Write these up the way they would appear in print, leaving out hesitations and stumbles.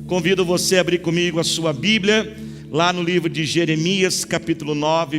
Convido você a abrir comigo a sua Bíblia, lá no livro de Jeremias, capítulo 9,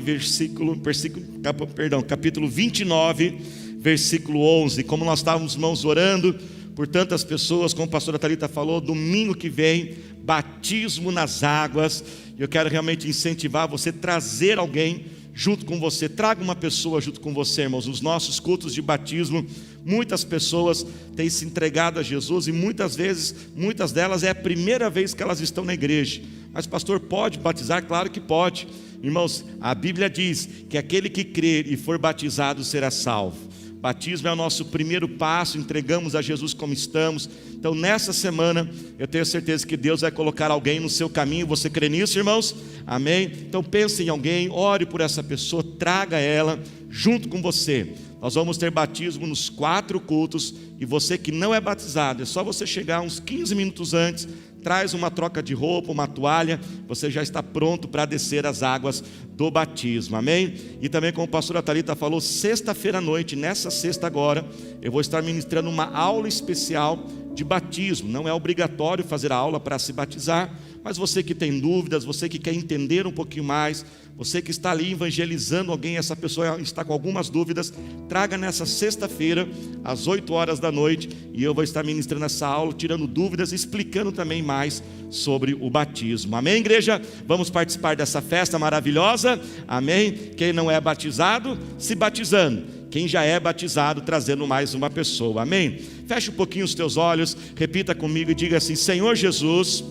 capítulo 29, versículo 11. Como nós estávamos, irmãos, orando por tantas pessoas, como a pastora Thalita falou, domingo que vem, batismo nas águas. Eu quero realmente incentivar você a trazer alguém junto com você, traga uma pessoa junto com você, irmãos. Nos nossos cultos de batismo, muitas pessoas têm se entregado a Jesus e muitas vezes, muitas delas é a primeira vez que elas estão na igreja. Mas pastor, pode batizar? Claro que pode. Irmãos, a Bíblia diz que aquele que crer e for batizado será salvo. Batismo é o nosso primeiro passo, entregamos a Jesus como estamos. Então nessa semana, eu tenho certeza que Deus vai colocar alguém no seu caminho. Você crê nisso, irmãos? Amém? Então pense em alguém, ore por essa pessoa, traga ela junto com você. Nós vamos ter batismo nos 4 cultos. E você que não é batizado, é só você chegar uns 15 minutos antes, traz uma troca de roupa, uma toalha, você já está pronto para descer as águas do batismo, amém? E também, como a pastora Thalita falou, sexta-feira à noite, nessa sexta agora, eu vou estar ministrando uma aula especial de batismo. Não é obrigatório fazer a aula para se batizar, mas você que tem dúvidas, você que quer entender um pouquinho mais, você que está ali evangelizando alguém, essa pessoa está com algumas dúvidas, traga nessa sexta-feira, às 8 horas da noite, e eu vou estar ministrando essa aula, tirando dúvidas, explicando também mais sobre o batismo, amém, igreja? Vamos participar dessa festa maravilhosa, amém? Quem não é batizado, se batizando. Quem já é batizado, trazendo mais uma pessoa, amém? Feche um pouquinho os teus olhos, repita comigo e diga assim: Senhor Jesus,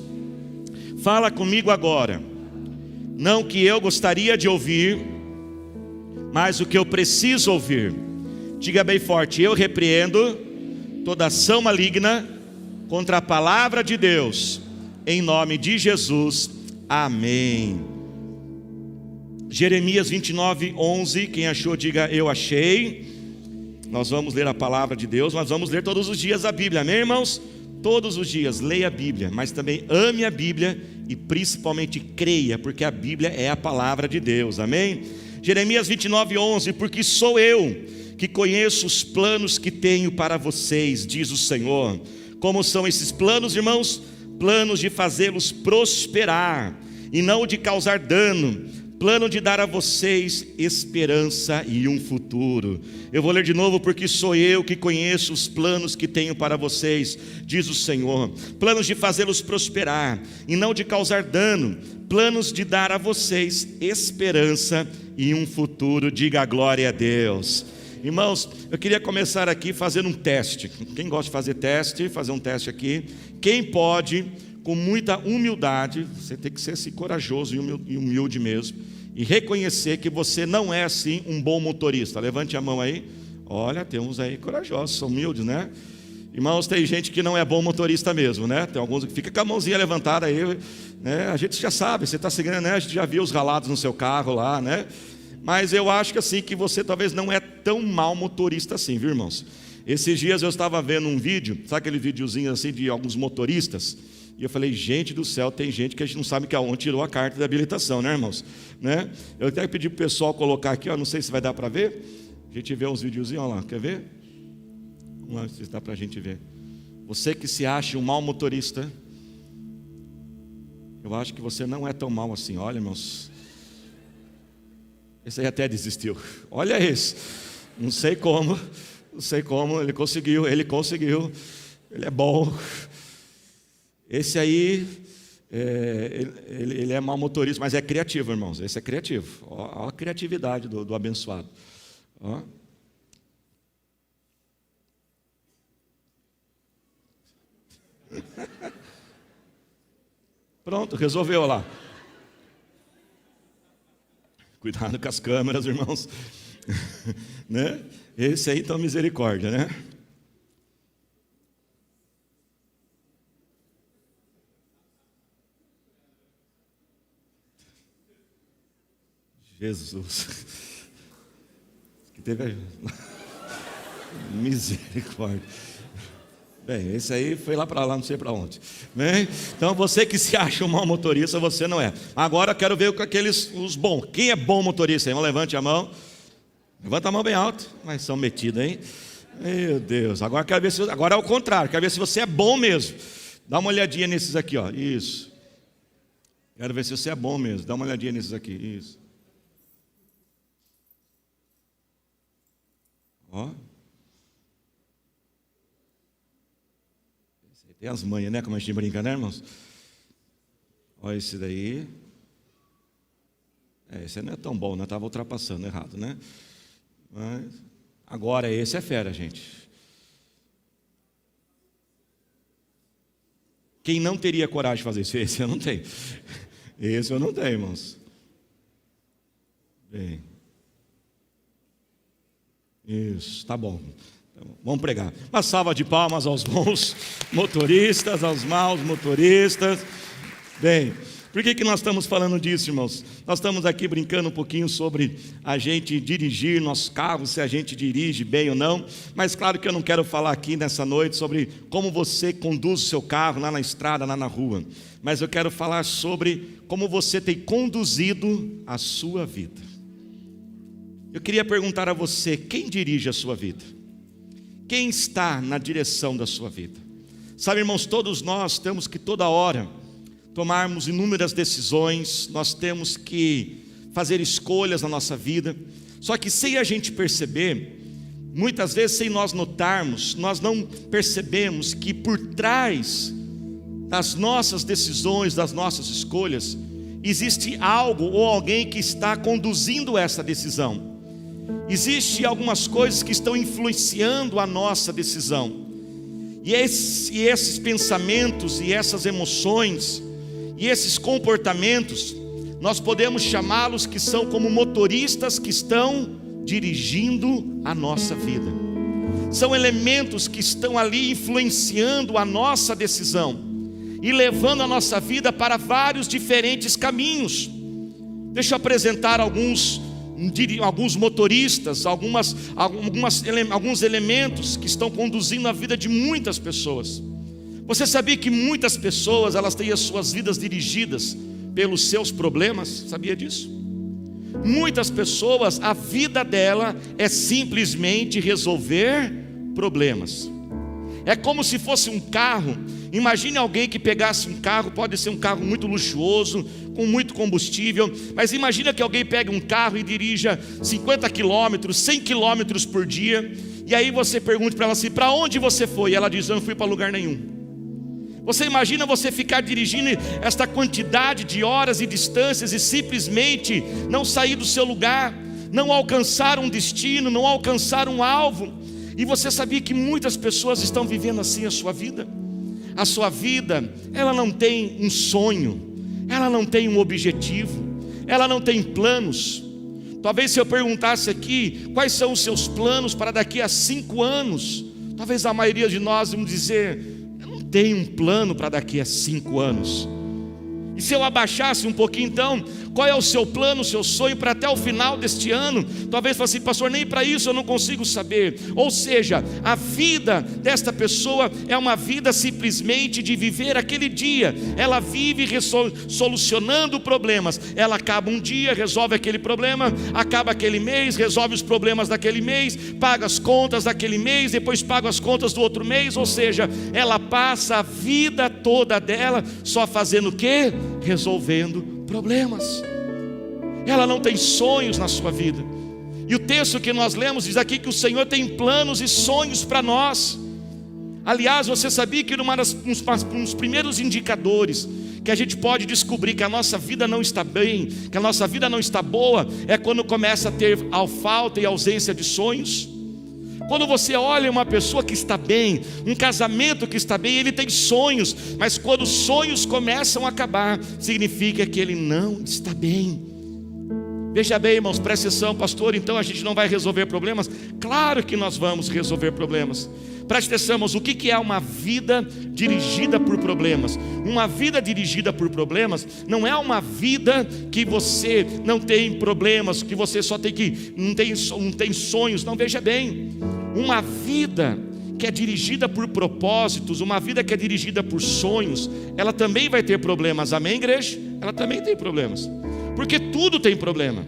fala comigo agora, não o que eu gostaria de ouvir, mas o que eu preciso ouvir. Diga bem forte: eu repreendo toda ação maligna contra a palavra de Deus, em nome de Jesus, amém. Jeremias 29, 11, quem achou diga eu achei. Nós vamos ler a palavra de Deus, nós vamos ler todos os dias a Bíblia, amém, irmãos? Todos os dias, leia a Bíblia, mas também ame a Bíblia e principalmente creia, porque a Bíblia é a palavra de Deus, amém? Jeremias 29, 11, porque sou eu que conheço os planos que tenho para vocês, diz o Senhor. Como são esses planos, irmãos? Planos de fazê-los prosperar e não de causar dano, plano de dar a vocês esperança e um futuro. Eu vou ler de novo: porque sou eu que conheço os planos que tenho para vocês, diz o Senhor. Planos de fazê-los prosperar e não de causar dano, planos de dar a vocês esperança e um futuro. Diga glória a Deus. Irmãos, eu queria começar aqui fazendo um teste. Quem gosta de fazer teste, fazer um teste aqui. Quem pode, com muita humildade, você tem que ser assim, corajoso e humilde mesmo, e reconhecer que você não é assim um bom motorista. Levante a mão aí. Olha, tem uns aí corajosos, são humildes, né? Irmãos, tem gente que não é bom motorista mesmo, né? Tem alguns que fica com a mãozinha levantada aí, né? A gente já sabe, você está seguindo, né? A gente já viu os ralados no seu carro lá, né? Mas eu acho que assim, que você talvez não é tão mal motorista assim, viu, irmãos? Esses dias eu estava vendo um vídeo, sabe aquele videozinho assim de alguns motoristas? E eu falei, gente do céu, tem gente que a gente não sabe que aonde tirou a carta de habilitação, né, irmãos? Né? Eu até pedi para o pessoal colocar aqui, ó, não sei se vai dar para ver. A gente vê uns videozinhos, ó lá, quer ver? Vamos lá, se dá para a gente ver. Você que se acha um mau motorista, eu acho que você não é tão mal assim. Olha, irmãos, esse aí até desistiu. Olha esse, não sei como, ele conseguiu, ele é bom. Esse aí, ele é mau motorista, mas é criativo, irmãos. Esse é criativo. Olha a criatividade do abençoado. Ó. Pronto, resolveu lá. Cuidado com as câmeras, irmãos. Né? Esse aí, então, misericórdia, né? Jesus, que teve misericórdia. Bem, esse aí foi lá para lá, não sei para onde. Bem, então você que se acha um mau motorista, você não é. Agora eu quero ver com os bons. Quem é bom motorista? Irmão, levante a mão. Levanta a mão bem alto. Mas são metidos, hein? Meu Deus. Agora quero ver se. Agora é o contrário. Quero ver se você é bom mesmo. Dá uma olhadinha nesses aqui, ó. Isso. Quero ver se você é bom mesmo. Dá uma olhadinha nesses aqui. Isso. Ó. Esse aí tem as manhas, né? Como a gente brinca, né, irmãos? Ó, esse daí. Esse não é tão bom, né? Estava ultrapassando errado, né? Mas agora esse é fera, gente. Quem não teria coragem de fazer isso? Esse eu não tenho. Esse eu não tenho, irmãos. Bem. Isso, tá bom. Vamos pregar. Uma salva de palmas aos bons motoristas, aos maus motoristas. Bem, por que nós estamos falando disso, irmãos? Nós estamos aqui brincando um pouquinho sobre a gente dirigir nosso carro, se a gente dirige bem ou não. Mas claro que eu não quero falar aqui nessa noite sobre como você conduz o seu carro lá na estrada, lá na rua. Mas eu quero falar sobre como você tem conduzido a sua vida. Eu queria perguntar a você, quem dirige a sua vida? Quem está na direção da sua vida? Sabe, irmãos, todos nós temos que toda hora tomarmos inúmeras decisões, nós temos que fazer escolhas na nossa vida, só que sem a gente perceber, muitas vezes sem nós notarmos, nós não percebemos que por trás das nossas decisões, das nossas escolhas, existe algo ou alguém que está conduzindo essa decisão. Existem algumas coisas que estão influenciando a nossa decisão, e esses pensamentos e essas emoções e esses comportamentos, nós podemos chamá-los que são como motoristas que estão dirigindo a nossa vida. São elementos que estão ali influenciando a nossa decisão e levando a nossa vida para vários diferentes caminhos. Deixa eu apresentar alguns motoristas, alguns elementos que estão conduzindo a vida de muitas pessoas. Você sabia que muitas pessoas, elas têm as suas vidas dirigidas pelos seus problemas? Sabia disso? Muitas pessoas, a vida dela é simplesmente resolver problemas. É como se fosse um carro. Imagine alguém que pegasse um carro, pode ser um carro muito luxuoso, com muito combustível, mas imagina que alguém pegue um carro e dirija 50 quilômetros, 100 quilômetros por dia, e aí você pergunta para ela assim, para onde você foi? E ela diz, eu não fui para lugar nenhum. Você imagina você ficar dirigindo esta quantidade de horas e distâncias e simplesmente não sair do seu lugar, não alcançar um destino, não alcançar um alvo. E você sabia que muitas pessoas estão vivendo assim a sua vida? A sua vida, ela não tem um sonho, ela não tem um objetivo, ela não tem planos. Talvez se eu perguntasse aqui, quais são os seus planos para daqui a 5 anos? Talvez a maioria de nós vamos dizer, tem um plano para daqui a 5 anos. E se eu abaixasse um pouquinho então, qual é o seu plano, o seu sonho para até o final deste ano? Talvez fale assim, pastor, nem para isso eu não consigo saber. Ou seja, a vida desta pessoa é uma vida simplesmente de viver aquele dia. Ela vive solucionando problemas. Ela acaba um dia, resolve aquele problema, acaba aquele mês, resolve os problemas daquele mês, paga as contas daquele mês, depois paga as contas do outro mês. Ou seja, ela passa a vida toda dela só fazendo o quê? Resolvendo problemas. Ela não tem sonhos na sua vida. E o texto que nós lemos diz aqui que o Senhor tem planos e sonhos para nós. Aliás, você sabia que uns primeiros indicadores que a gente pode descobrir que a nossa vida não está bem, que a nossa vida não está boa, é quando começa a ter a falta e ausência de sonhos? Quando você olha uma pessoa que está bem, um casamento que está bem, ele tem sonhos, mas quando os sonhos começam a acabar, significa que ele não está bem. Veja bem, irmãos, presta atenção, pastor, então a gente não vai resolver problemas? Claro que nós vamos resolver problemas. Preste atenção, irmãos, o que é uma vida dirigida por problemas? Uma vida dirigida por problemas não é uma vida que você não tem problemas, que você só tem que não tem sonhos. Não, veja bem, uma vida que é dirigida por propósitos, uma vida que é dirigida por sonhos, ela também vai ter problemas. Amém, igreja? Ela também tem problemas, porque tudo tem problema.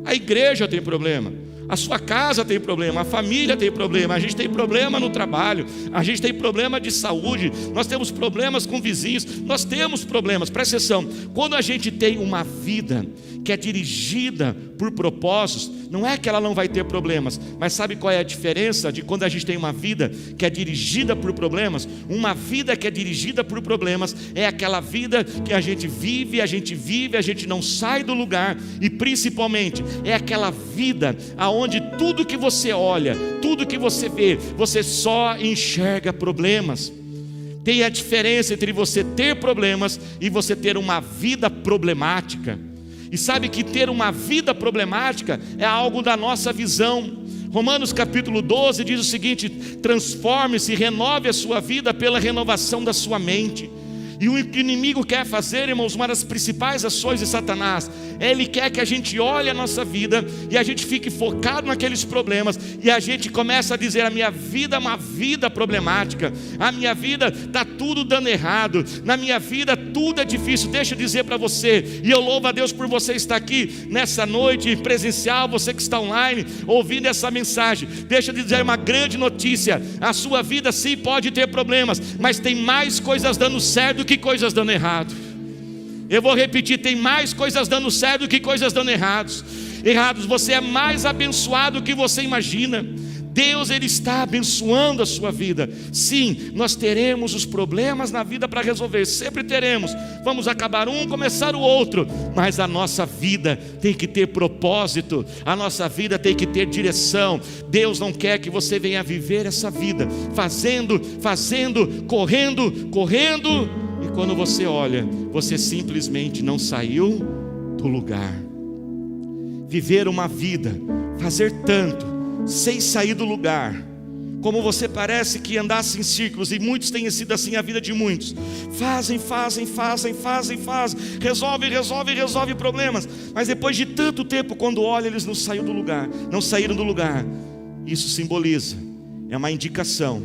A igreja tem problema, A sua casa tem problema, a família tem problema, a gente tem problema no trabalho, a gente tem problema de saúde, nós temos problemas com vizinhos, nós temos problemas. Presta atenção, quando a gente tem uma vida que é dirigida por propósitos, não é que ela não vai ter problemas, mas sabe qual é a diferença de quando a gente tem uma vida que é dirigida por problemas? Uma vida que é dirigida por problemas é aquela vida que a gente vive, a gente não sai do lugar, e principalmente é aquela vida aonde tudo que você olha, tudo que você vê, você só enxerga problemas. Tem a diferença entre você ter problemas e você ter uma vida problemática. E sabe que ter uma vida problemática é algo da nossa visão. Romanos capítulo 12 diz o seguinte: transforme-se, renove a sua vida pela renovação da sua mente. E o que o inimigo quer fazer, irmãos, uma das principais ações de Satanás, ele quer que a gente olhe a nossa vida e a gente fique focado naqueles problemas, e a gente começa a dizer: a minha vida é uma vida problemática, a minha vida está tudo dando errado, na minha vida tudo é difícil. Deixa eu dizer para você, e eu louvo a Deus por você estar aqui nessa noite presencial, você que está online ouvindo essa mensagem. Deixa eu dizer uma grande notícia: a sua vida sim pode ter problemas, mas tem mais coisas dando certo do que coisas dando errado. Eu vou repetir: tem mais coisas dando certo do que coisas dando errados. Você é mais abençoado do que você imagina. Deus, Ele está abençoando a sua vida. Sim, nós teremos os problemas na vida para resolver, sempre teremos. Vamos acabar um, começar o outro, mas a nossa vida tem que ter propósito, a nossa vida tem que ter direção. Deus não quer que você venha viver essa vida fazendo, correndo, e quando você olha, você simplesmente não saiu do lugar. Viver uma vida, fazer tanto sem sair do lugar, como você parece que andasse em círculos, e muitos têm sido assim a vida de muitos. Fazem, resolve problemas, mas depois de tanto tempo, quando olha, eles não saíram do lugar. Isso simboliza, é uma indicação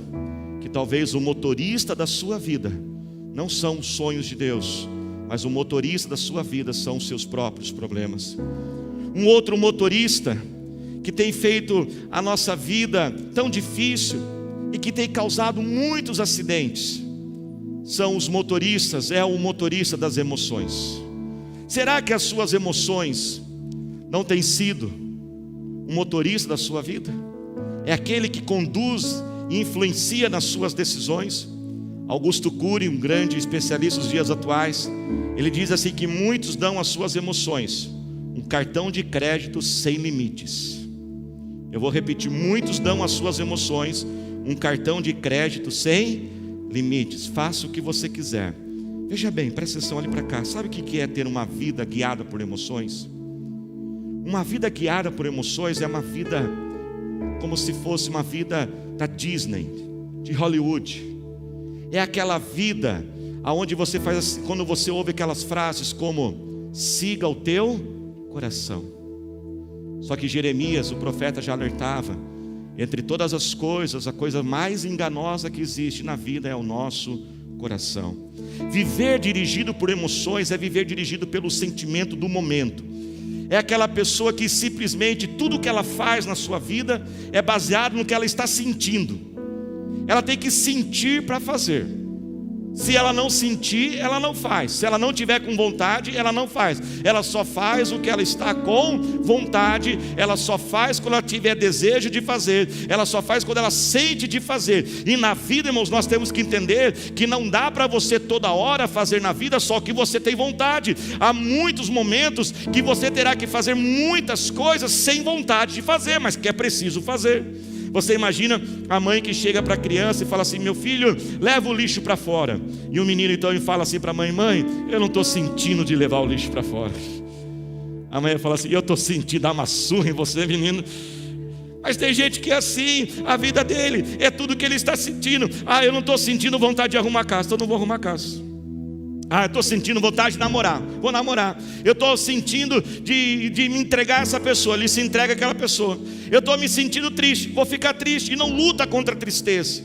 que talvez o motorista da sua vida não são os sonhos de Deus, mas o motorista da sua vida são os seus próprios problemas. Um outro motorista que tem feito a nossa vida tão difícil e que tem causado muitos acidentes são os motoristas, é o motorista das emoções. Será que as suas emoções não têm sido um motorista da sua vida? É aquele que conduz e influencia nas suas decisões. Augusto Cury, um grande especialista dos dias atuais, ele diz assim que muitos dão às suas emoções um cartão de crédito sem limites. Eu vou repetir: muitos dão às suas emoções um cartão de crédito sem limites. Faça o que você quiser. Veja bem, presta atenção, olhe para cá. Sabe o que é ter uma vida guiada por emoções? Uma vida guiada por emoções é uma vida como se fosse uma vida da Disney, de Hollywood. É aquela vida aonde você faz assim, quando você ouve aquelas frases como: siga o teu coração. Só que Jeremias, o profeta, já alertava: entre todas as coisas, a coisa mais enganosa que existe na vida é o nosso coração. Viver dirigido por emoções é viver dirigido pelo sentimento do momento. É aquela pessoa que simplesmente tudo que ela faz na sua vida é baseado no que ela está sentindo. Ela tem que sentir para fazer. Se ela não sentir, ela não faz. Se ela não tiver com vontade, ela não faz. Ela só faz o que ela está com vontade. Ela só faz quando ela tiver desejo de fazer. Ela só faz quando ela sente de fazer. E na vida, irmãos, nós temos que entender que não dá para você toda hora fazer na vida só o que você tem vontade. Há muitos momentos que você terá que fazer muitas coisas sem vontade de fazer, mas que é preciso fazer. Você imagina a mãe que chega para a criança e fala assim: meu filho, leva o lixo para fora. E o menino então fala assim para a mãe: mãe, eu não estou sentindo de levar o lixo para fora. A mãe fala assim: eu estou sentindo, dá uma surra em você, menino. Mas tem gente que é assim, a vida dele é tudo que ele está sentindo. Eu não estou sentindo vontade de arrumar casa, então não vou arrumar casa. Eu estou sentindo vontade de namorar, vou namorar. Eu estou sentindo de me entregar a essa pessoa, ele se entrega àquela pessoa. Eu estou me sentindo triste, vou ficar triste. E não luta contra a tristeza.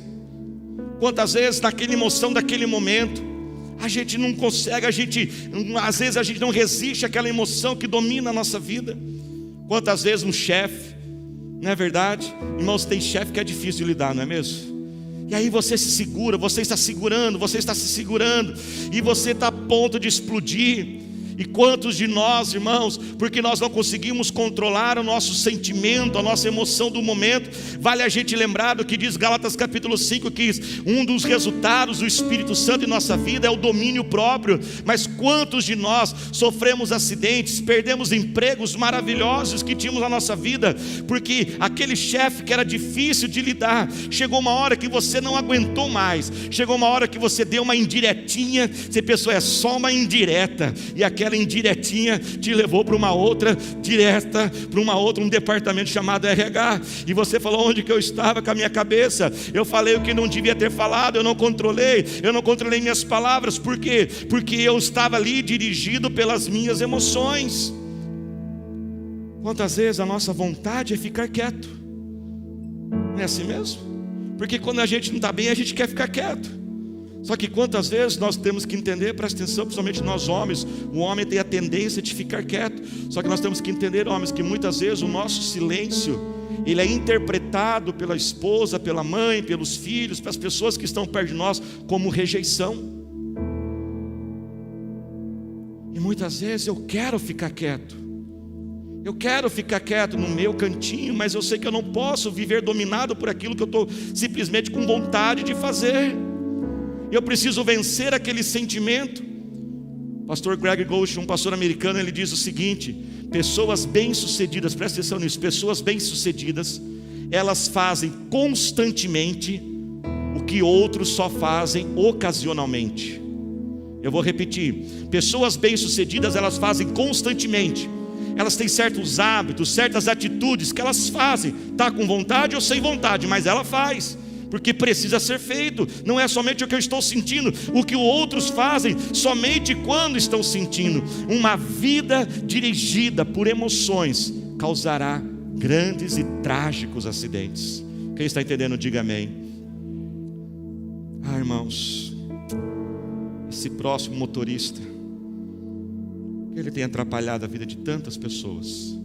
Quantas vezes naquela emoção daquele momento a gente não consegue, às vezes a gente não resiste àquela emoção que domina a nossa vida. Quantas vezes um chefe Não é verdade? Irmãos, tem chefe que é difícil de lidar, não é mesmo? E aí você se segura, você está segurando, você está se segurando, e você está a ponto de explodir. E quantos de nós, irmãos, porque nós não conseguimos controlar o nosso sentimento, a nossa emoção do momento, vale a gente lembrar do que diz Gálatas capítulo 5, que um dos resultados do Espírito Santo em nossa vida é o domínio próprio. Mas quantos de nós sofremos acidentes, perdemos empregos maravilhosos que tínhamos na nossa vida, porque aquele chefe que era difícil de lidar, chegou uma hora que você não aguentou mais, chegou uma hora que você deu uma indiretinha, você pensou, é só uma indireta, e aquela indiretinha te levou para uma outra direta, para uma outra, um departamento chamado RH, e você falou, onde que eu estava com a minha cabeça? Eu falei o que não devia ter falado, eu não controlei minhas palavras. Por quê? Porque eu estava ali dirigido pelas minhas emoções. Quantas vezes a nossa vontade é ficar quieto? Não é assim mesmo? Porque quando a gente não está bem, a gente quer ficar quieto. Só que quantas vezes nós temos que entender, presta atenção, principalmente nós homens, o homem tem a tendência de ficar quieto. Só que nós temos que entender, homens, que muitas vezes o nosso silêncio, ele é interpretado pela esposa, pela mãe, pelos filhos, pelas pessoas que estão perto de nós, como rejeição. E muitas vezes eu quero ficar quieto. Eu quero ficar quieto no meu cantinho, mas eu sei que eu não posso viver dominado por aquilo que eu estou simplesmente com vontade de fazer. Eu preciso vencer aquele sentimento. Pastor Greg Ghosh, um pastor americano, ele diz o seguinte: pessoas bem-sucedidas, presta atenção nisso, pessoas bem-sucedidas, elas fazem constantemente o que outros só fazem ocasionalmente. Eu vou repetir: pessoas bem-sucedidas, elas fazem constantemente. Elas têm certos hábitos, certas atitudes que elas fazem, está com vontade ou sem vontade, mas ela faz, porque precisa ser feito. Não é somente o que eu estou sentindo, o que os outros fazem somente quando estão sentindo. Uma vida dirigida por emoções causará grandes e trágicos acidentes. Quem está entendendo, diga amém. Irmãos, esse próximo motorista, ele tem atrapalhado a vida de tantas pessoas.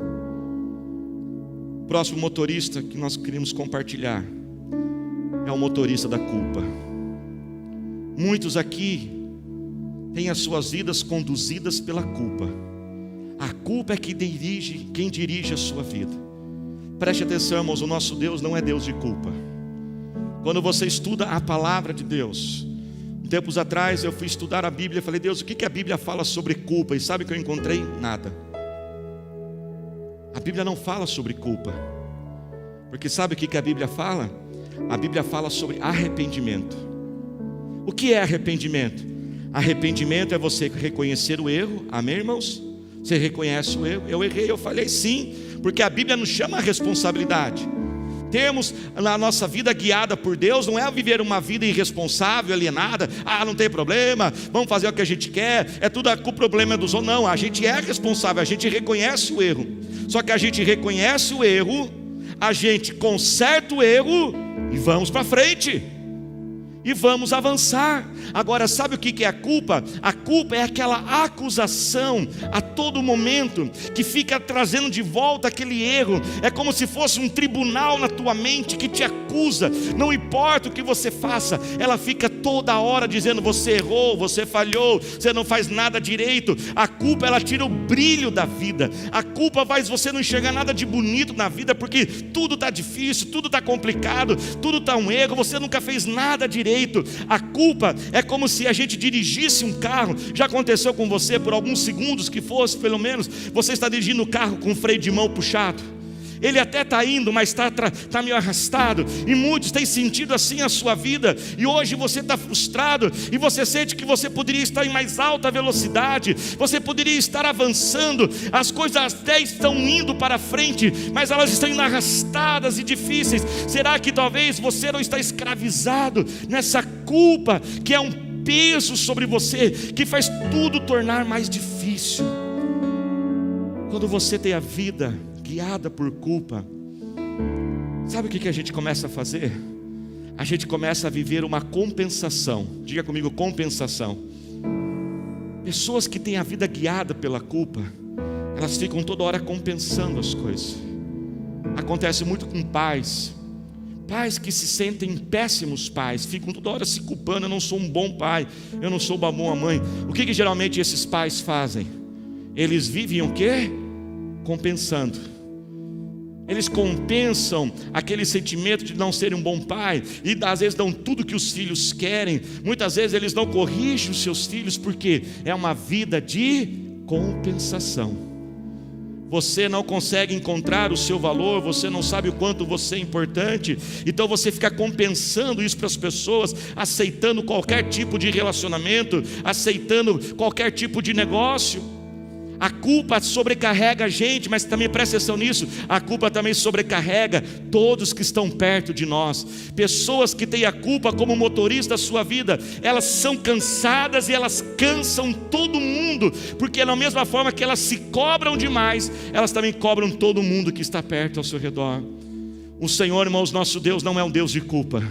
O próximo motorista que nós queremos compartilhar é o motorista da culpa. Muitos aqui têm as suas vidas conduzidas pela culpa. A culpa é quem dirige a sua vida. Preste atenção, irmãos, o nosso Deus não é Deus de culpa. Quando você estuda a palavra de Deus, tempos atrás eu fui estudar a Bíblia e falei, Deus, o que a Bíblia fala sobre culpa? E sabe o que eu encontrei? Nada. A Bíblia não fala sobre culpa. Porque sabe o que a Bíblia fala? A Bíblia fala sobre arrependimento. O que é arrependimento? Arrependimento é você reconhecer o erro. Amém, irmãos? Você reconhece o erro. Eu errei, eu falei, sim. Porque a Bíblia nos chama a responsabilidade. Termos a nossa vida guiada por Deus não é viver uma vida irresponsável, alienada. Não tem problema, vamos fazer o que a gente quer, é tudo o problema dos outros. Não, a gente é responsável, a gente reconhece o erro. Só que a gente reconhece o erro, a gente conserta o erro e vamos para frente. E vamos avançar. Agora, sabe o que é a culpa? A culpa é aquela acusação a todo momento que fica trazendo de volta aquele erro. É como se fosse um tribunal na tua mente que te acusa. Não importa o que você faça, ela fica toda hora dizendo: você errou, você falhou, você não faz nada direito. A culpa, ela tira o brilho da vida. A culpa faz você não enxergar nada de bonito na vida, porque tudo está difícil, tudo está complicado, tudo está um erro, você nunca fez nada direito. A culpa é como se a gente dirigisse um carro. Já aconteceu com você por alguns segundos que fosse, pelo menos, você está dirigindo o carro com o freio de mão puxado. Ele até está indo, mas está meio arrastado. E muitos têm sentido assim a sua vida. E hoje você está frustrado. E você sente que você poderia estar em mais alta velocidade. Você poderia estar avançando. As coisas até estão indo para frente, mas elas estão indo arrastadas e difíceis. Será que talvez você não está escravizado nessa culpa, que é um peso sobre você, que faz tudo tornar mais difícil? Quando você tem a vida guiada por culpa, sabe o que a gente começa a fazer? A gente começa a viver uma compensação. Diga comigo, compensação. Pessoas que têm a vida guiada pela culpa, elas ficam toda hora compensando as coisas. Acontece muito com pais que se sentem péssimos pais, ficam toda hora se culpando: eu não sou um bom pai, eu não sou uma boa mãe. O que geralmente esses pais fazem? Eles vivem o quê? Compensando. Eles compensam aquele sentimento de não serem um bom pai, e às vezes dão tudo que os filhos querem. Muitas vezes eles não corrigem os seus filhos, porque é uma vida de compensação. Você não consegue encontrar o seu valor, você não sabe o quanto você é importante, então você fica compensando isso para as pessoas, aceitando qualquer tipo de relacionamento, aceitando qualquer tipo de negócio. A culpa sobrecarrega a gente, mas também presta atenção nisso, a culpa também sobrecarrega todos que estão perto de nós. Pessoas que têm a culpa como motorista da sua vida, elas são cansadas e elas cansam todo mundo, porque da mesma forma que elas se cobram demais, elas também cobram todo mundo que está perto ao seu redor. O Senhor, irmãos, nosso Deus não é um Deus de culpa,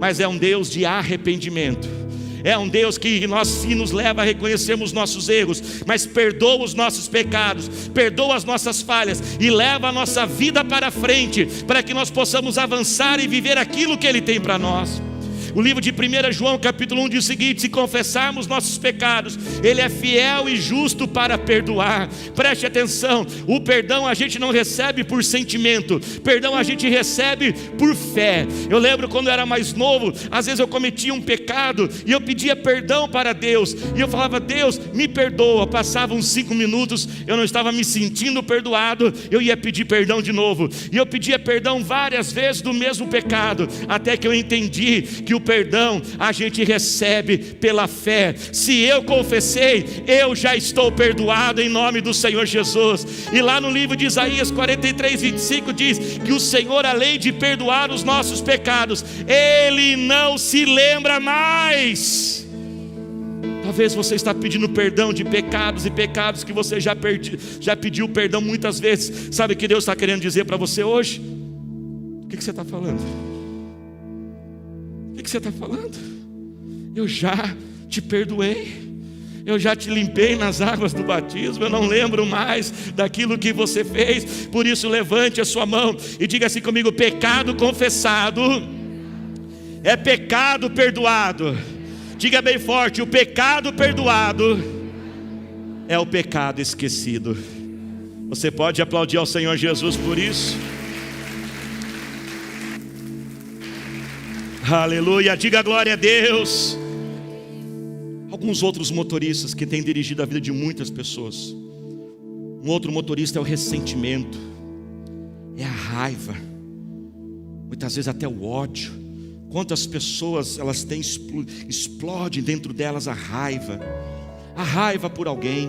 mas é um Deus de arrependimento. É um Deus que nos leva a reconhecermos nossos erros, mas perdoa os nossos pecados, perdoa as nossas falhas e leva a nossa vida para frente, para que nós possamos avançar e viver aquilo que Ele tem para nós. O livro de 1 João capítulo 1 diz o seguinte: se confessarmos nossos pecados, Ele é fiel e justo para perdoar. Preste atenção, o perdão a gente não recebe por sentimento, perdão a gente recebe por fé. Eu lembro quando eu era mais novo, às vezes eu cometia um pecado e eu pedia perdão para Deus, e eu falava: Deus, me perdoa. Passavam uns 5 minutos, eu não estava me sentindo perdoado, eu ia pedir perdão de novo, e eu pedia perdão várias vezes do mesmo pecado, até que eu entendi que o perdão a gente recebe pela fé. Se eu confessei, eu já estou perdoado em nome do Senhor Jesus. E lá no livro de Isaías 43:25 diz que o Senhor, além de perdoar os nossos pecados, Ele não se lembra mais. Talvez você está pedindo perdão de pecados e pecados que você já pediu perdão muitas vezes. Sabe o que Deus está querendo dizer para você hoje? O que você está falando? O que você está falando? Eu já te perdoei, eu já te limpei nas águas do batismo, eu não lembro mais daquilo que você fez. Por isso levante a sua mão e diga assim comigo: pecado confessado é pecado perdoado. Diga bem forte: o pecado perdoado é o pecado esquecido. Você pode aplaudir ao Senhor Jesus por isso? Aleluia, diga glória a Deus. Alguns outros motoristas que têm dirigido a vida de muitas pessoas. Um outro motorista é o ressentimento, é a raiva, muitas vezes até o ódio. Quantas pessoas elas têm, explode dentro delas a raiva por alguém,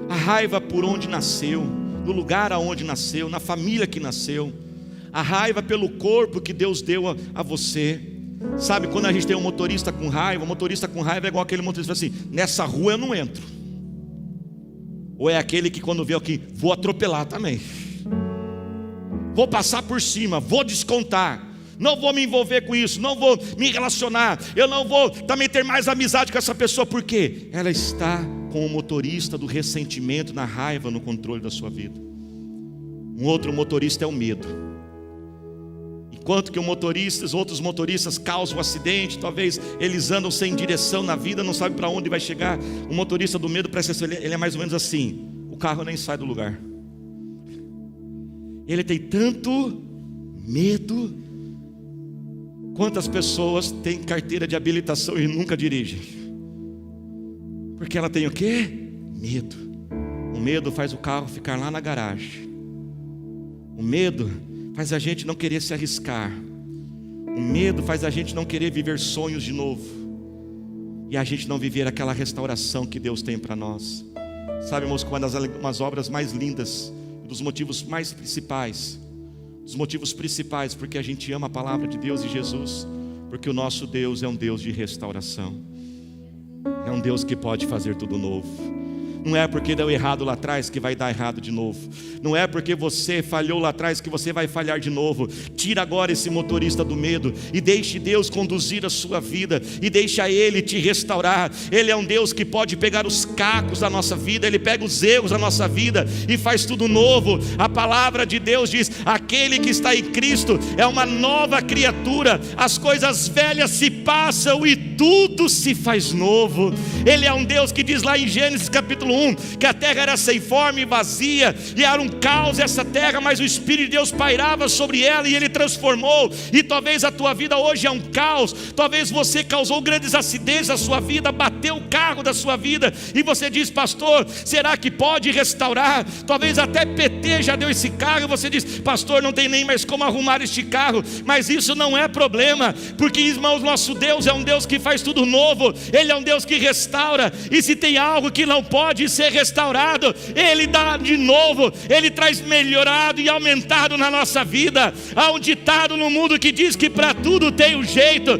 a raiva por onde nasceu, no lugar aonde nasceu, na família que nasceu, a raiva pelo corpo que Deus deu a você. Sabe, quando a gente tem um motorista com raiva, o motorista com raiva é igual aquele motorista assim: nessa rua eu não entro. Ou é aquele que quando vê aqui, vou atropelar também, vou passar por cima, vou descontar, não vou me envolver com isso, não vou me relacionar, eu não vou também ter mais amizade com essa pessoa, porque ela está com o motorista do ressentimento, na raiva, no controle da sua vida. Um outro motorista é o medo. Enquanto que outros motoristas causam um acidente, talvez eles andam sem direção na vida, não sabem para onde vai chegar. O motorista do medo, presta atenção, ele é mais ou menos assim: o carro nem sai do lugar. Ele tem tanto medo. Quantas pessoas têm carteira de habilitação e nunca dirigem? Porque ela tem o quê? Medo. O medo faz o carro ficar lá na garagem. O medo faz a gente não querer se arriscar. O medo faz a gente não querer viver sonhos de novo, e a gente não viver aquela restauração que Deus tem para nós. Sabe, irmãos, que uma das obras mais lindas, dos motivos mais principais, porque a gente ama a palavra de Deus e Jesus, porque o nosso Deus é um Deus de restauração, é um Deus que pode fazer tudo novo. Não é porque deu errado lá atrás que vai dar errado de novo. Não é porque você falhou lá atrás que você vai falhar de novo. Tira agora esse motorista do medo e deixe Deus conduzir a sua vida, e deixa Ele te restaurar. Ele é um Deus que pode pegar os cacos da nossa vida, Ele pega os erros da nossa vida e faz tudo novo. A palavra de Deus diz: aquele que está em Cristo é uma nova criatura, as coisas velhas se passam e tudo se faz novo. Ele é um Deus que diz lá em Gênesis capítulo 1, que a terra era sem forma e vazia, e era um caos essa terra, mas o Espírito de Deus pairava sobre ela e Ele transformou. E talvez a tua vida hoje é um caos, talvez você causou grandes acidentes na sua vida, bateu o carro da sua vida, e você diz: pastor, será que pode restaurar? Talvez até PT já deu esse carro, e você diz: pastor, não tem nem mais como arrumar este carro. Mas isso não é problema, porque, irmãos, nosso Deus é um Deus que faz tudo novo, Ele é um Deus que restaura, e se tem algo que não pode ser restaurado, Ele dá de novo, Ele traz melhorado e aumentado na nossa vida. Há um ditado no mundo que diz que para tudo tem um jeito,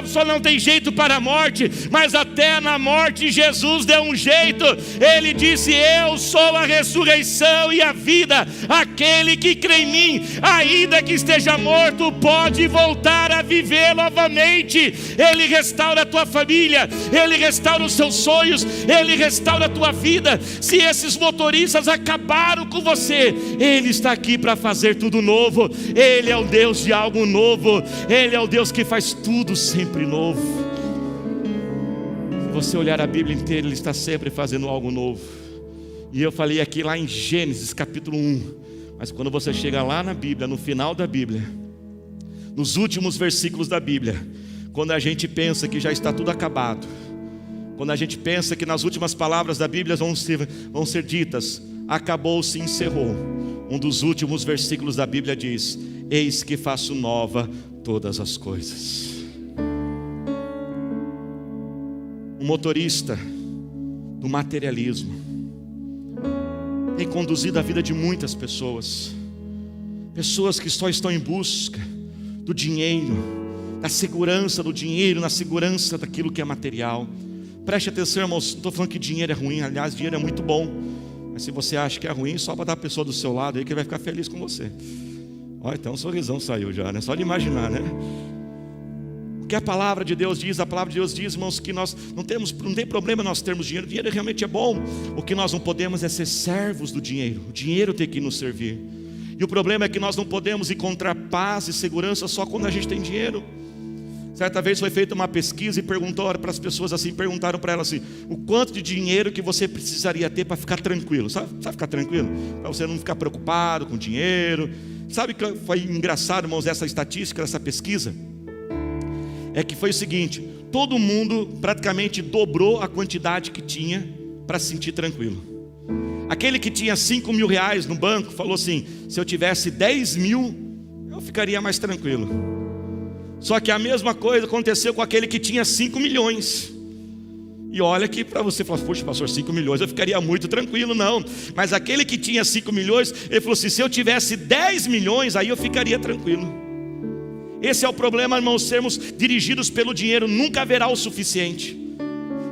só não tem jeito para a morte, mas até na morte Jesus deu um jeito. Ele disse: eu sou a ressurreição e a vida, aquele que crê em mim, ainda que esteja morto, pode voltar a viver novamente. Ele restaura a tua família, Ele restaura os seus sonhos, Ele restaura a tua vida. Se esses motoristas acabaram com você, Ele está aqui para fazer tudo novo. Ele é o Deus de algo novo, Ele é o Deus que faz tudo sempre novo. Se você olhar a Bíblia inteira, Ele está sempre fazendo algo novo. E eu falei aqui lá em Gênesis capítulo 1, mas quando você chega lá na Bíblia, no final da Bíblia, nos últimos versículos da Bíblia, quando a gente pensa que já está tudo acabado, quando a gente pensa que nas últimas palavras da Bíblia vão ser ditas: acabou-se, encerrou, um dos últimos versículos da Bíblia diz: eis que faço nova todas as coisas. O motorista do materialismo tem conduzido a vida de muitas pessoas, pessoas que só estão em busca do dinheiro, da segurança do dinheiro, na segurança daquilo que é material. Preste atenção, irmãos, não estou falando que dinheiro é ruim, aliás, dinheiro é muito bom, mas se você acha que é ruim, só para dar a pessoa do seu lado aí que vai ficar feliz com você. Olha, então um sorrisão saiu já, né? Só de imaginar, né? O que a palavra de Deus diz? A palavra de Deus diz, irmãos, que nós não tem problema nós termos dinheiro. O dinheiro realmente é bom. O que nós não podemos é ser servos do dinheiro. O dinheiro tem que nos servir. E o problema é que nós não podemos encontrar paz e segurança só quando a gente tem dinheiro. Certa vez foi feita uma pesquisa e perguntaram para as pessoas assim, perguntaram para elas assim: o quanto de dinheiro que você precisaria ter para ficar tranquilo? Sabe ficar tranquilo? Para você não ficar preocupado com dinheiro. Sabe que foi engraçado, irmãos, essa estatística, essa pesquisa? É que foi o seguinte: todo mundo praticamente dobrou a quantidade que tinha para se sentir tranquilo. Aquele que tinha 5 mil reais no banco falou assim: se eu tivesse 10 mil, eu ficaria mais tranquilo. Só que a mesma coisa aconteceu com aquele que tinha 5 milhões. E olha que para você falar: poxa, pastor, 5 milhões eu ficaria muito tranquilo. Não, mas aquele que tinha 5 milhões, ele falou assim: se eu tivesse 10 milhões, aí eu ficaria tranquilo. Esse é o problema, irmãos, sermos dirigidos pelo dinheiro. Nunca haverá o suficiente,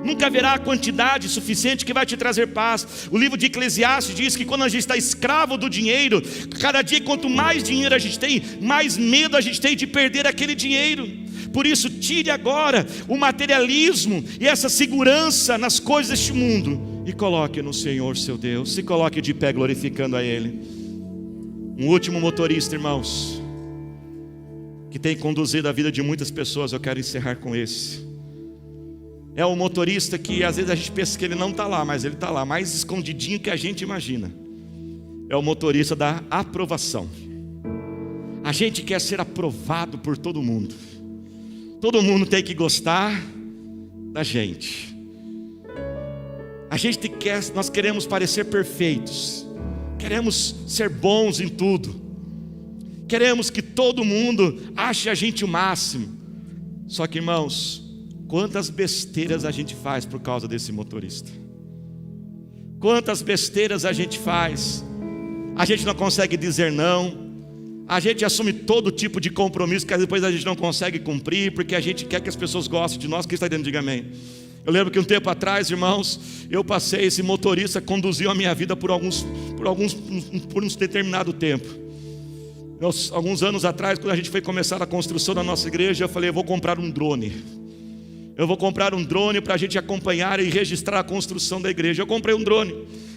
nunca haverá a quantidade suficiente que vai te trazer paz. O livro de Eclesiastes diz que quando a gente está escravo do dinheiro, cada dia quanto mais dinheiro a gente tem, mais medo a gente tem de perder aquele dinheiro. Por isso, tire agora o materialismo e essa segurança nas coisas deste mundo e coloque no Senhor seu Deus. Se coloque de pé glorificando a Ele. Um último motorista, irmãos, que tem conduzido a vida de muitas pessoas, eu quero encerrar com esse. É o motorista que às vezes a gente pensa que ele não está lá, mas ele está lá, mais escondidinho que a gente imagina. É o motorista da aprovação. A gente quer ser aprovado por todo mundo. Todo mundo tem que gostar da gente. Nós queremos parecer perfeitos. Queremos ser bons em tudo. Queremos que todo mundo ache a gente o máximo. Só que, irmãos, quantas besteiras a gente faz por causa desse motorista. Quantas besteiras a gente faz. A gente não consegue dizer não. A gente assume todo tipo de compromisso que depois a gente não consegue cumprir, porque a gente quer que as pessoas gostem de nós. Quem está dentro, diga amém. Eu lembro que um tempo atrás, irmãos, eu passei, esse motorista conduziu a minha vida por um determinado tempo. Alguns anos atrás, quando a gente foi começar a construção da nossa igreja, eu falei, eu vou comprar um drone. Eu vou comprar um drone para a gente acompanhar e registrar a construção da igreja. Eu comprei um drone.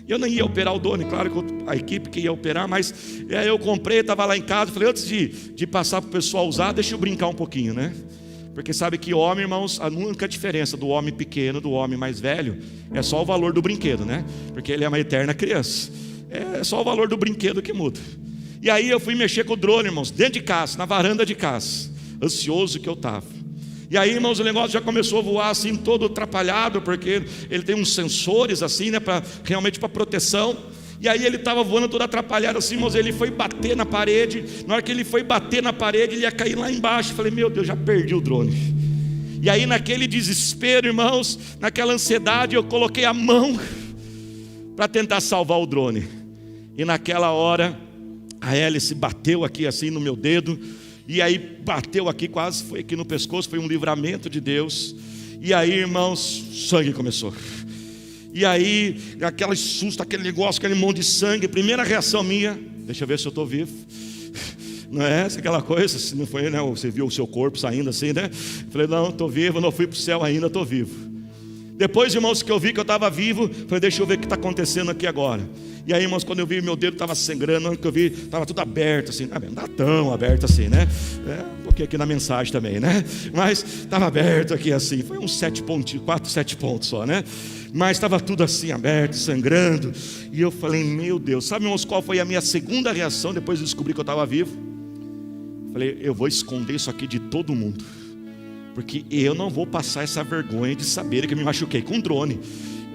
Eu nem ia operar o drone, claro que a equipe que ia operar, mas aí eu comprei, estava lá em casa, falei, antes de passar para o pessoal usar, deixa eu brincar um pouquinho, né? Porque sabe que homem, irmãos, a única diferença do homem pequeno, do homem mais velho, é só o valor do brinquedo, né? Porque ele é uma eterna criança. É só o valor do brinquedo que muda. E aí eu fui mexer com o drone, irmãos, dentro de casa, na varanda de casa, ansioso que eu estava. E aí, irmãos, o negócio já começou a voar assim, todo atrapalhado, porque ele tem uns sensores assim, né, realmente para proteção. E aí ele estava voando todo atrapalhado assim, irmãos, ele foi bater na parede. Na hora que ele foi bater na parede, ele ia cair lá embaixo. Eu falei, meu Deus, já perdi o drone. E aí naquele desespero, irmãos, naquela ansiedade, eu coloquei a mão para tentar salvar o drone. E naquela hora, a hélice bateu aqui assim no meu dedo. E aí bateu aqui, quase foi aqui no pescoço, foi um livramento de Deus. E aí, irmãos, sangue começou. E aí, aquele susto, aquele negócio, aquele monte de sangue. Primeira reação minha, deixa eu ver se eu estou vivo. Não é essa aquela coisa, se não foi, né? Você viu o seu corpo saindo assim, né? Falei, não, estou vivo, não fui para o céu ainda, estou vivo. Depois, irmãos, que eu vi que eu estava vivo, falei, deixa eu ver o que está acontecendo aqui agora. E aí, irmãos, quando eu vi, meu dedo estava sangrando, que eu vi, estava tudo aberto assim, não está tão aberto assim, né? Um pouquinho aqui na mensagem também, né? Mas estava aberto aqui assim, foi uns 7 pontos, 4, 7 pontos só, né? Mas estava tudo assim aberto, sangrando. E eu falei, meu Deus, sabe, irmãos, qual foi a minha segunda reação depois de descobrir que eu estava vivo? Falei, eu vou esconder isso aqui de todo mundo, porque eu não vou passar essa vergonha de saber que eu me machuquei com um drone.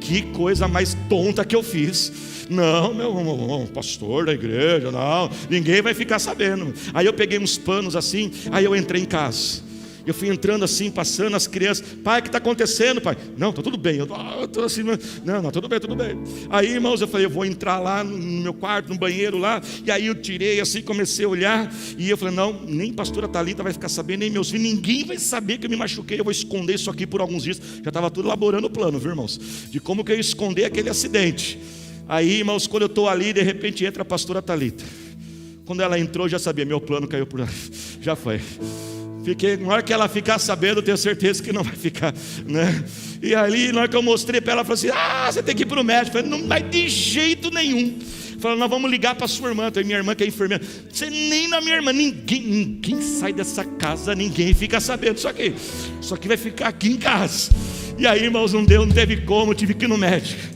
Que coisa mais tonta que eu fiz. Não, meu pastor da igreja, não, ninguém vai ficar sabendo. Aí eu peguei uns panos assim, aí eu entrei em casa. Eu fui entrando assim, passando as crianças. Pai, o que está acontecendo, pai? Não, está tudo bem. Eu estou assim, não, tudo bem, tudo bem. Aí, irmãos, eu falei, eu vou entrar lá no meu quarto, no banheiro lá. E aí eu tirei assim, comecei a olhar. E eu falei, não, nem a pastora Thalita vai ficar sabendo, nem meus filhos, ninguém vai saber que eu me machuquei. Eu vou esconder isso aqui por alguns dias. Já estava tudo elaborando o plano, viu, irmãos? De como que eu ia esconder aquele acidente. Aí, irmãos, quando eu estou ali, de repente entra a pastora Thalita. Quando ela entrou, eu já sabia, meu plano caiu por... Já foi. Fiquei, na hora que ela ficar sabendo, eu tenho certeza que não vai ficar, né? E ali, na hora que eu mostrei para ela, ela falou assim, você tem que ir para o médico. Eu falei, não vai de jeito nenhum. Falou, nós vamos ligar para a sua irmã. Então, minha irmã que é enfermeira. Você nem na minha irmã, ninguém sai dessa casa, ninguém fica sabendo. Só que vai ficar aqui em casa. E aí, irmãos, não teve como, tive que ir no médico.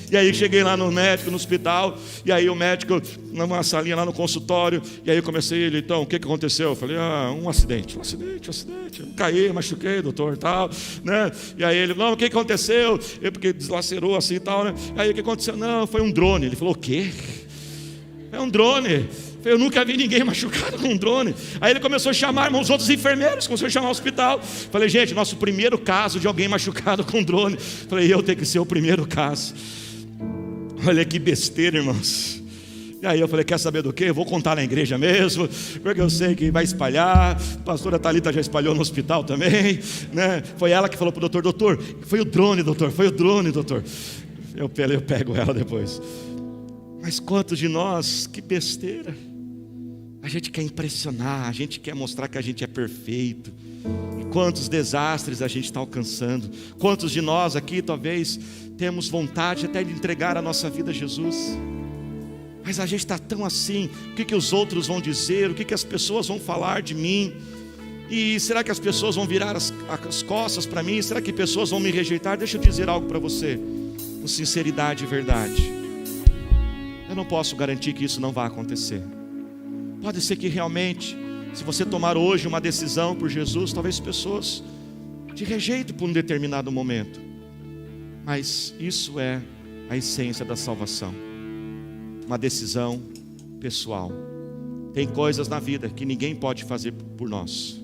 E aí cheguei lá no médico, no hospital. E aí o médico, numa salinha lá no consultório. E aí eu comecei, ele, então, o que aconteceu? Eu falei, um acidente. Um acidente. Caí, machuquei, doutor, tal, né? E aí ele, não, o que aconteceu? Porque deslacerou assim e tal, né? Aí o que aconteceu? Não, foi um drone. Ele falou, o quê? É um drone. Eu nunca vi ninguém machucado com um drone. Aí ele começou a chamar, irmãos, os outros enfermeiros, começou a chamar o hospital. Falei, gente, nosso primeiro caso de alguém machucado com drone. Falei, eu tenho que ser o primeiro caso. Olha que besteira, irmãos. E aí eu falei, quer saber do quê? Eu vou contar na igreja mesmo, porque eu sei que vai espalhar. A pastora Thalita já espalhou no hospital também, né? Foi ela que falou para o doutor, foi o drone, doutor. Eu pego ela depois. Mas quantos de nós, que besteira. A gente quer impressionar, a gente quer mostrar que a gente é perfeito. E quantos desastres a gente está alcançando. Quantos de nós aqui talvez temos vontade até de entregar a nossa vida a Jesus, mas a gente está tão assim, o que os outros vão dizer, o que as pessoas vão falar de mim, e será que as pessoas vão virar as costas para mim, será que pessoas vão me rejeitar? Deixa eu dizer algo para você, com sinceridade e verdade, eu não posso garantir que isso não vai acontecer. Pode ser que realmente, se você tomar hoje uma decisão por Jesus, talvez pessoas te rejeitem por um determinado momento, mas isso é a essência da salvação, uma decisão pessoal. Tem coisas na vida que ninguém pode fazer por nós.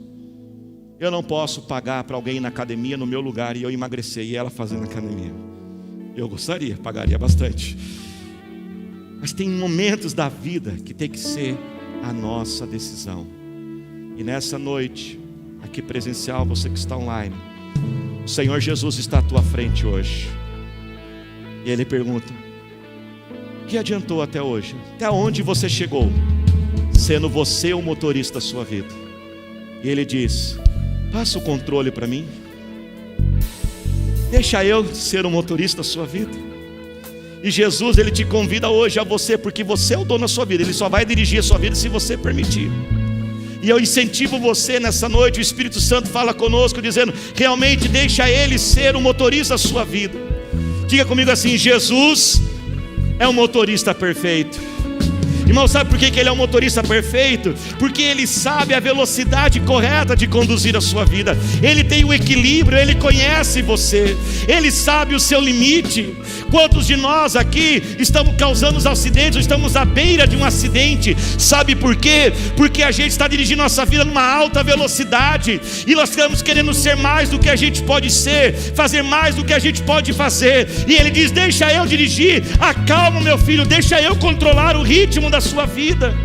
Eu não posso pagar para alguém ir na academia no meu lugar e eu emagrecer e ela fazer na academia. Eu gostaria, pagaria bastante. Mas tem momentos da vida que tem que ser a nossa decisão. E nessa noite, aqui presencial, você que está online, O Senhor Jesus está à tua frente hoje. E Ele pergunta: o que adiantou até hoje? Até onde você chegou, sendo você o motorista da sua vida? E Ele diz: passa o controle para mim. Deixa eu ser o motorista da sua vida. E Jesus, Ele te convida hoje a você, porque você é o dono da sua vida. Ele só vai dirigir a sua vida se você permitir. E eu incentivo você nessa noite. O Espírito Santo fala conosco dizendo: realmente deixa Ele ser o motorista da sua vida. Diga comigo assim: Jesus é o motorista perfeito. Irmão, sabe por que Ele é o motorista perfeito? Porque Ele sabe a velocidade correta de conduzir a sua vida. Ele tem o equilíbrio, Ele conhece você, Ele sabe o seu limite. Quantos de nós aqui estamos causando os acidentes, ou estamos à beira de um acidente? Sabe por quê? Porque a gente está dirigindo nossa vida numa alta velocidade, e nós estamos querendo ser mais do que a gente pode ser, fazer mais do que a gente pode fazer. E Ele diz: deixa eu dirigir, acalma meu filho, deixa eu controlar o ritmo da sua vida.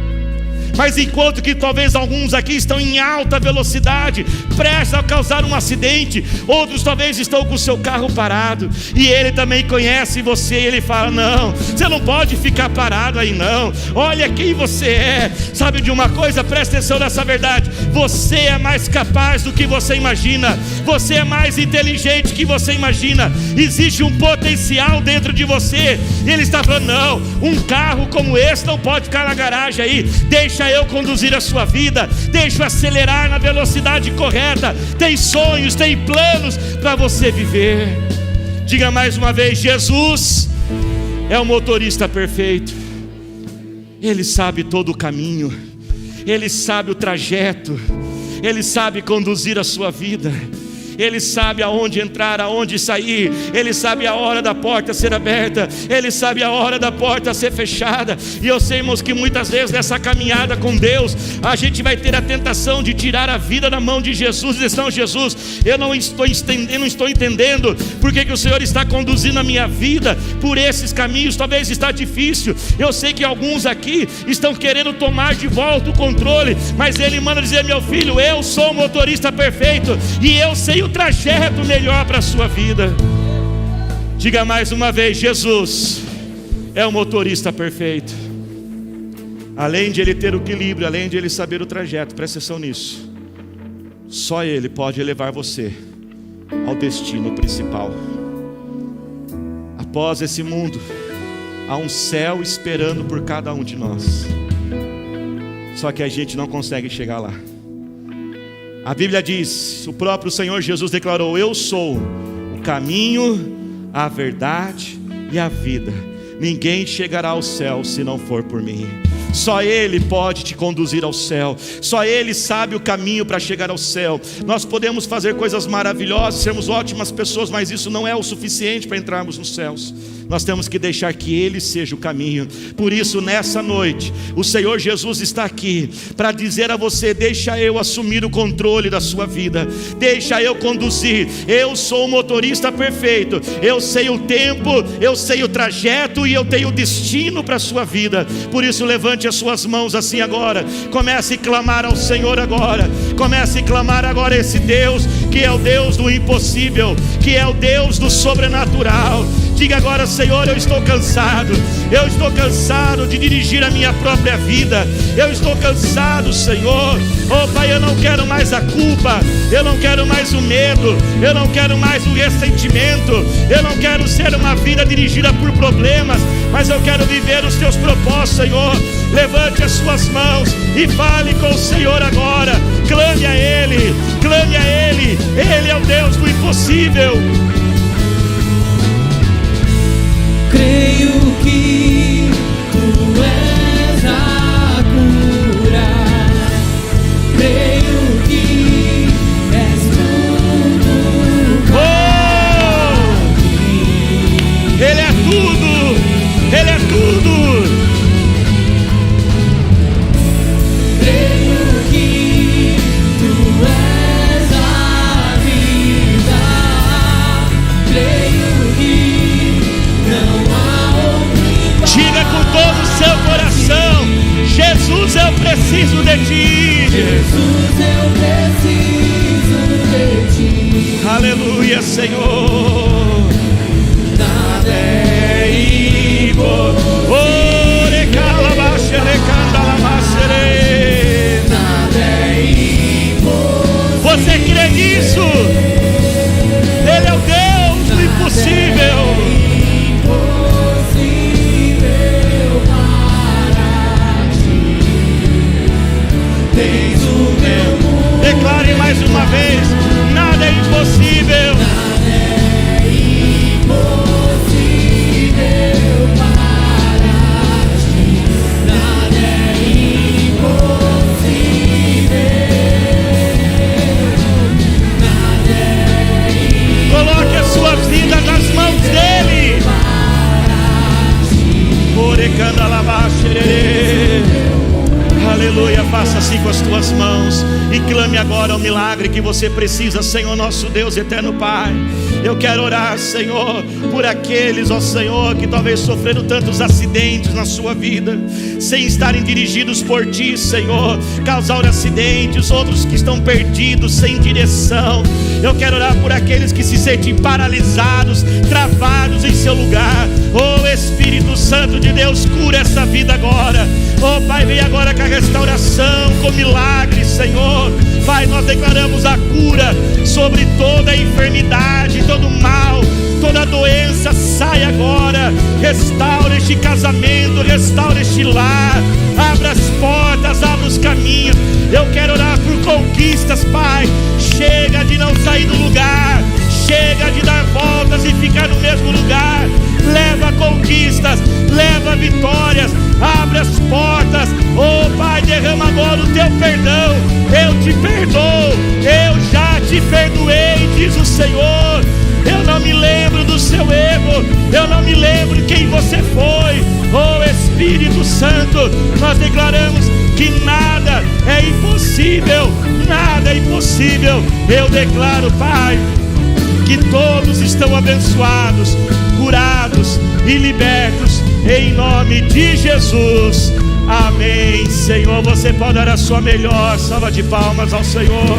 Mas enquanto que talvez alguns aqui estão em alta velocidade, prestes a causar um acidente, outros talvez estão com o seu carro parado, e Ele também conhece você, e Ele fala: não, você não pode ficar parado aí não, olha quem você é. Sabe de uma coisa? Presta atenção nessa verdade: você é mais capaz do que você imagina, você é mais inteligente do que você imagina, existe um potencial dentro de você. E Ele está falando: não, um carro como esse não pode ficar na garagem aí, deixa eu conduzir a sua vida, deixa eu acelerar na velocidade correta. Tem sonhos, tem planos para você viver. Diga mais uma vez: Jesus é o motorista perfeito. Ele sabe todo o caminho, Ele sabe o trajeto, Ele sabe conduzir a sua vida. Ele sabe aonde entrar, aonde sair. Ele sabe a hora da porta ser aberta, Ele sabe a hora da porta ser fechada. E eu sei, irmãos, que muitas vezes nessa caminhada com Deus, a gente vai ter a tentação de tirar a vida da mão de Jesus. E dizer: não, Jesus, eu não estou entendendo porque que o Senhor está conduzindo a minha vida por esses caminhos. Talvez está difícil. Eu sei que alguns aqui estão querendo tomar de volta o controle, mas Ele manda dizer: meu filho, eu sou o motorista perfeito, e eu sei o trajeto melhor para a sua vida. Diga mais uma vez: Jesus é o motorista perfeito. Além de Ele ter o equilíbrio, além de Ele saber o trajeto, presta atenção nisso, só Ele pode levar você ao destino principal. Após esse mundo, há um céu esperando por cada um de nós, só que a gente não consegue chegar lá. A Bíblia diz, o próprio Senhor Jesus declarou: eu sou o caminho, a verdade e a vida. Ninguém chegará ao céu se não for por mim. Só Ele pode te conduzir ao céu, só Ele sabe o caminho para chegar ao céu. Nós podemos fazer coisas maravilhosas, sermos ótimas pessoas, mas isso não é o suficiente para entrarmos nos céus. Nós temos que deixar que Ele seja o caminho. Por isso, nessa noite, o Senhor Jesus está aqui para dizer a você: deixa eu assumir o controle da sua vida, deixa eu conduzir. Eu sou o motorista perfeito, eu sei o tempo, eu sei o trajeto, e eu tenho o destino para a sua vida. Por isso, levante as suas mãos assim agora, comece a clamar ao Senhor agora, comece a clamar agora a esse Deus que é o Deus do impossível, que é o Deus do sobrenatural. Diga agora: Senhor, eu estou cansado de dirigir a minha própria vida, eu estou cansado, Senhor. Oh Pai, eu não quero mais a culpa, eu não quero mais o medo, eu não quero mais o ressentimento, eu não quero ser uma vida dirigida por problemas, mas eu quero viver os teus propósitos, Senhor. Levante as suas mãos e fale com o Senhor agora, clame a Ele, Ele é o Deus do impossível. Creio que Tu és a cura, creio que és tudo para mim. Ele é tudo, Ele é tudo. Creio que Tu és a vida, creio que não há outro. Diga com todo o seu coração: Jesus, eu preciso de Ti. Jesus, eu preciso de Ti. Aleluia, Senhor. Nada é impossível. Nada é impossível. Você crê nisso? Ele é o Deus do impossível. Impossível para ti. Tens o meu mundo. Declare mais uma vez: nada é impossível. Nada é impossível para ti. Nada é impossível. Nada é Coloque a sua vida nas mãos dele. Aleluia, faça assim com as tuas mãos e clame agora o milagre que você precisa, Senhor nosso Deus, eterno Pai. Eu quero orar, Senhor, por aqueles, ó Senhor, que talvez sofreram tantos acidentes na sua vida, sem estarem dirigidos por Ti, Senhor, causaram acidentes, outros que estão perdidos, sem direção. Eu quero orar por aqueles que se sentem paralisados, travados em seu lugar. Oh Espírito Santo de Deus, cura essa vida agora. Oh Pai, vem agora com a restauração, com milagres, Senhor. Pai, nós declaramos a cura sobre toda a enfermidade, todo mal, toda doença. Sai agora, restaura este casamento, restaura este lar, abra as portas, abra os caminhos. Eu quero orar por conquistas, Pai. Chega de não sair do lugar, chega de dar voltas e ficar no mesmo lugar. Leva conquistas, leva vitórias, abre as portas. Oh Pai, derrama agora o teu perdão. Eu te perdoo, eu já te perdoei, diz o Senhor. Eu não me lembro do seu erro, eu não me lembro quem você foi. Oh Espírito Santo, nós declaramos que nada é impossível, nada é impossível. Eu declaro, Pai, que todos estão abençoados, curados e libertos, em nome de Jesus. Amém. Senhor, você pode dar a sua melhor salva de palmas ao Senhor.